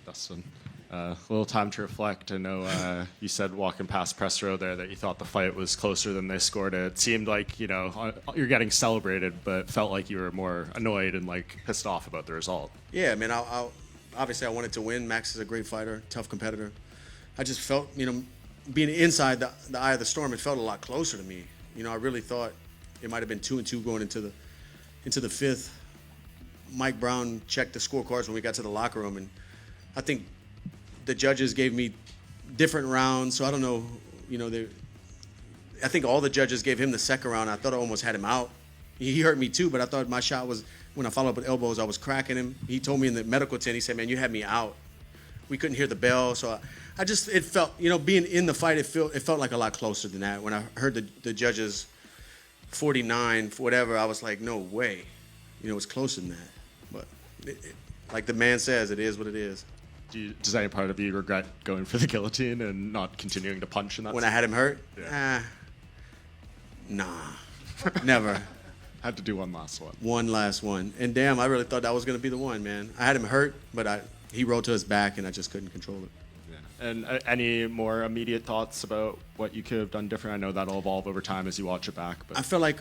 Dustin. A little time to reflect. I know you said walking past press row there that you thought the fight was closer than they scored it. It seemed like, you know, you're getting celebrated, but felt like you were more annoyed and like pissed off about the result. Yeah, I mean, obviously I wanted to win. Max is a great fighter, tough competitor. I just felt, you know, being inside the eye of the storm, it felt a lot closer to me. You know, I really thought it might have been 2-2 going into the fifth. Mike Brown checked the scorecards when we got to the locker room, and I think the judges gave me different rounds, so I don't know, you know, I think all the judges gave him the second round. I thought I almost had him out. He hurt me too, but I thought my shot was, when I followed up with elbows, I was cracking him. He told me in the medical tent, he said, man, you had me out. We couldn't hear the bell, so it felt, you know, being in the fight, it felt like a lot closer than that. When I heard the judges 49, whatever, I was like, no way. You know, it's closer than that. But like the man says, it is what it is. Does any part of you regret going for the guillotine and not continuing to punch in that? When I had him hurt? Yeah. Nah, never. Had to do one last one. One last one. And damn, I really thought that was going to be the one, man. I had him hurt, but he rolled to his back, and I just couldn't control it. Yeah. And any more immediate thoughts about what you could have done different? I know that'll evolve over time as you watch it back. But I feel like,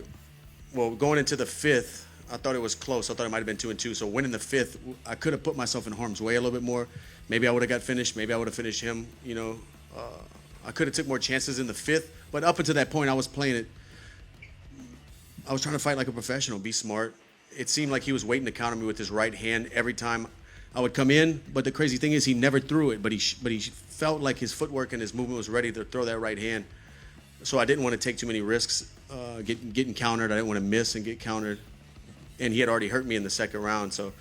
well, going into the fifth, I thought it was close. I thought it might have been 2-2. So winning the fifth, I could have put myself in harm's way a little bit more. Maybe I would have got finished. Maybe I would have finished him. You know, I could have took more chances in the fifth. But up until that point, I was playing it. I was trying to fight like a professional, be smart. It seemed like he was waiting to counter me with his right hand every time I would come in. But the crazy thing is, he never threw it. But he felt like his footwork and his movement was ready to throw that right hand. So I didn't want to take too many risks getting countered. I didn't want to miss and get countered. And he had already hurt me in the second round. So,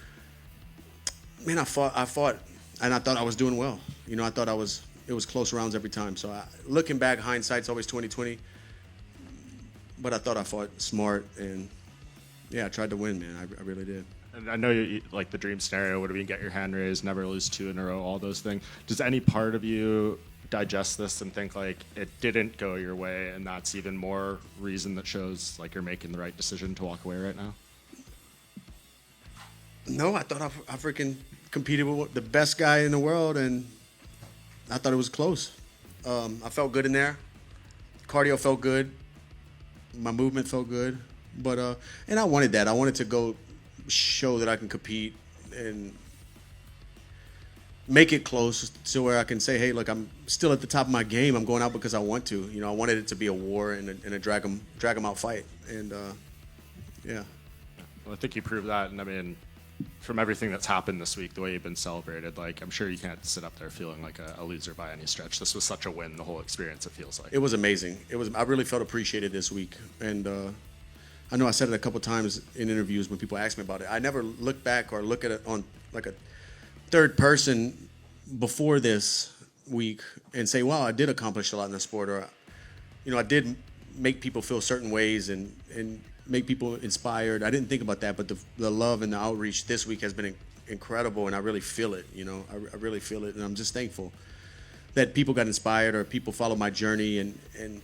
man, I fought, and I thought I was doing well. You know, I thought it was close rounds every time. So looking back, hindsight's always 20/20. But I thought I fought smart, and yeah, I tried to win, man. I really did. And I know you like the dream scenario would have been get your hand raised, never lose 2 in a row, all those things. Does any part of you digest this and think like it didn't go your way, and that's even more reason that shows like you're making the right decision to walk away right now? No, I thought I freaking competed with the best guy in the world, and I thought it was close. I felt good in there. Cardio felt good. My movement felt good. But and I wanted that. I wanted to go show that I can compete and make it close to where I can say, hey, look, I'm still at the top of my game. I'm going out because I want to. You know, I wanted it to be a war and a drag 'em out fight. And yeah. Well, I think you proved that, and I mean, from everything that's happened this week, the way you've been celebrated, like I'm sure you can't sit up there feeling like a loser by any stretch. This was such a win, the whole experience, it feels like. It was amazing. I really felt appreciated this week. And I know I said it a couple times in interviews when people ask me about it. I never look back or look at it on like a third person before this week and say, wow, I did accomplish a lot in the sport, or, you know, I did make people feel certain ways and make people inspired. I didn't think about that, but the love and the outreach this week has been incredible, and I really feel it. You know, I really feel it, and I'm just thankful that people got inspired or people followed my journey. And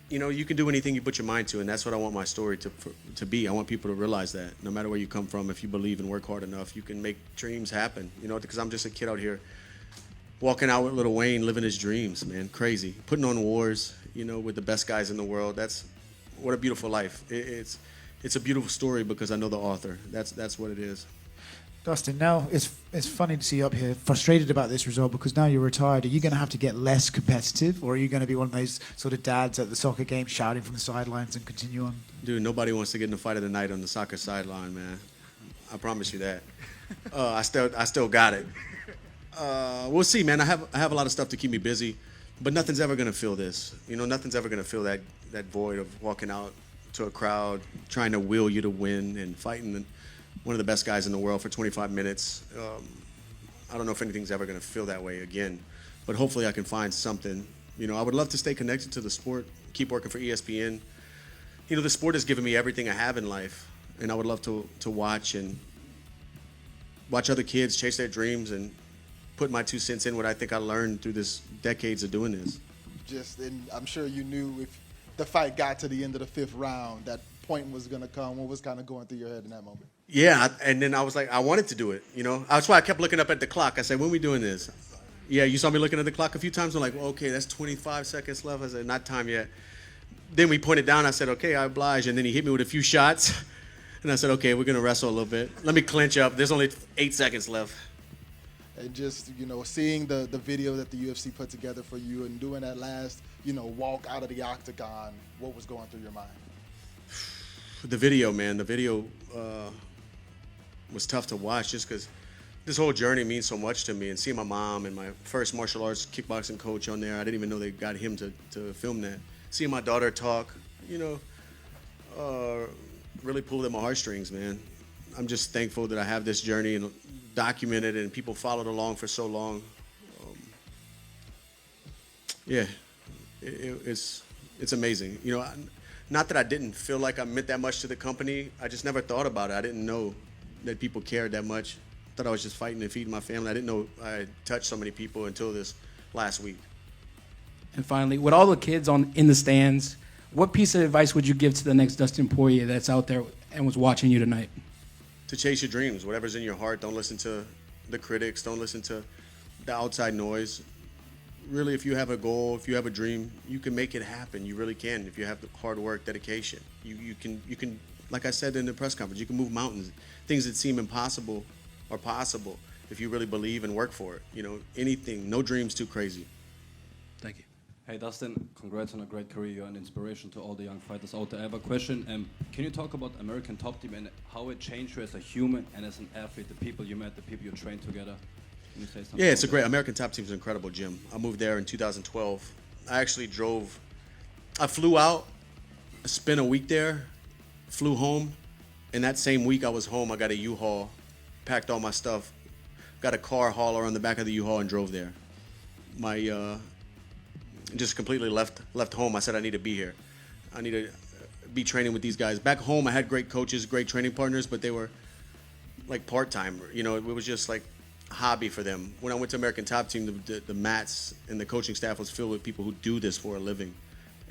you know, you can do anything you put your mind to, and that's what I want my story to be. I want people to realize that no matter where you come from, if you believe and work hard enough, you can make dreams happen. You know, because I'm just a kid out here walking out with Lil Wayne, living his dreams, man, crazy, putting on wars, you know, with the best guys in the world. What a beautiful life. It's a beautiful story because I know the author. That's what it is. Dustin, now it's funny to see you up here frustrated about this result because now you're retired. Are you going to have to get less competitive, or are you going to be one of those sort of dads at the soccer game shouting from the sidelines and continue on? Dude, nobody wants to get in a fight of the night on the soccer sideline, man. I promise you that. I still got it. We'll see, man. I have a lot of stuff to keep me busy, but nothing's ever going to fill this. You know, nothing's ever going to fill that void of walking out to a crowd, trying to will you to win and fighting one of the best guys in the world for 25 minutes. I don't know if anything's ever going to feel that way again, but hopefully I can find something. You know, I would love to stay connected to the sport, keep working for ESPN. You know, the sport has given me everything I have in life, and I would love to watch other kids chase their dreams and put my 2 cents in what I think I learned through this decades of doing this. And I'm sure you knew if the fight got to the end of the 5th round, that point was going to come. What was kind of going through your head in that moment? Yeah, and then I was like, I wanted to do it, you know. That's why I kept looking up at the clock. I said, when are we doing this? Yeah, you saw me looking at the clock a few times. I'm like, well, okay, that's 25 seconds left. I said, not time yet. Then we pointed down. I said, okay, I oblige. And then he hit me with a few shots. And I said, okay, we're going to wrestle a little bit. Let me clinch up. There's only 8 seconds left. And just, you know, seeing the video that the UFC put together for you and doing that last, you know, walk out of the octagon, what was going through your mind? The video, man, the video was tough to watch just because this whole journey means so much to me. And seeing my mom and my first martial arts kickboxing coach on there, I didn't even know they got him to film that. Seeing my daughter talk, you know, really pulled at my heartstrings, man. I'm just thankful that I have this journey and documented and people followed along for so long. Yeah, it's amazing. You know, not that I didn't feel like I meant that much to the company. I just never thought about it. I didn't know that people cared that much. I thought I was just fighting and feeding my family. I didn't know I had touched so many people until this last week. And finally, with all the kids in the stands, what piece of advice would you give to the next Dustin Poirier that's out there and was watching you tonight? To chase your dreams, whatever's in your heart. Don't listen to the critics. Don't listen to the outside noise. Really, if you have a goal, if you have a dream, you can make it happen. You really can. If you have the hard work, dedication, you can. Like I said in the press conference, you can move mountains. Things that seem impossible are possible if you really believe and work for it. You know, anything. No dream's too crazy. Thank you. Hey Dustin, congrats on a great career. You're an inspiration to all the young fighters out there. I have a question. Can you talk about American Top Team and how it changed you as a human and as an athlete, the people you met, the people you trained together? Can you say something? Yeah, it's a about great that? American Top Team is an incredible gym. I moved there in 2012. I actually I flew out, spent a week there, flew home, and that same week I was home, I got a U-Haul, packed all my stuff, got a car hauler on the back of the U-Haul and drove there. Just completely left home. I said I need to be here. I need to be training with these guys. Back home I had great coaches, great training partners, but they were like part-time. You know, it was just like hobby for them. When I went to American Top Team, the mats and the coaching staff was filled with people who do this for a living,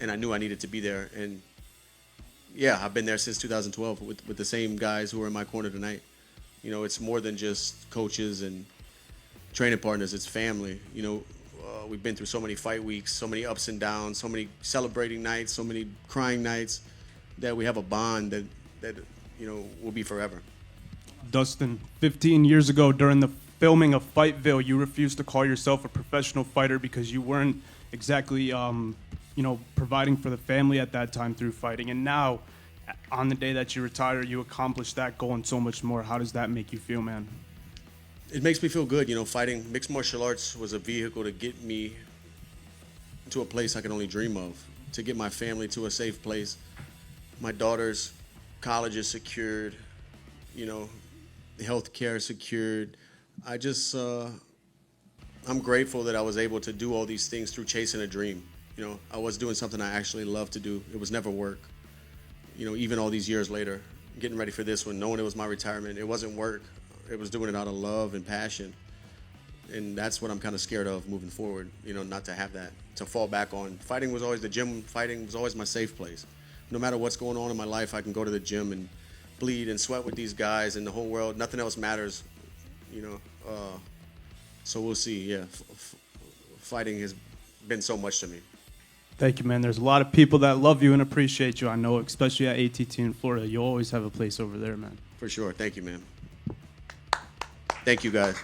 and I knew I needed to be there. And yeah, I've been there since 2012 with the same guys who are in my corner tonight. You know, it's more than just coaches and training partners. It's family. You know, we've been through so many fight weeks, so many ups and downs, so many celebrating nights, so many crying nights, that we have a bond that you know will be forever. Dustin, 15 years ago during the filming of Fightville, you refused to call yourself a professional fighter because you weren't exactly, providing for the family at that time through fighting. And now, on the day that you retire, you accomplished that goal and so much more. How does that make you feel, man? It makes me feel good. You know, fighting mixed martial arts was a vehicle to get me to a place I could only dream of, to get my family to a safe place. My daughter's college is secured, you know, health care secured. I'm grateful that I was able to do all these things through chasing a dream. You know, I was doing something I actually love to do. It was never work. You know, even all these years later, getting ready for this one, knowing it was my retirement, it wasn't work. It was doing it out of love and passion. And that's what I'm kind of scared of moving forward, you know, not to have that, to fall back on. Fighting was always, the gym fighting was always my safe place. No matter what's going on in my life, I can go to the gym and bleed and sweat with these guys in the whole world. Nothing else matters, you know. So we'll see, yeah. Fighting has been so much to me. Thank you, man. There's a lot of people that love you and appreciate you. I know, especially at ATT in Florida. You'll always have a place over there, man. For sure. Thank you, man. Thank you, guys.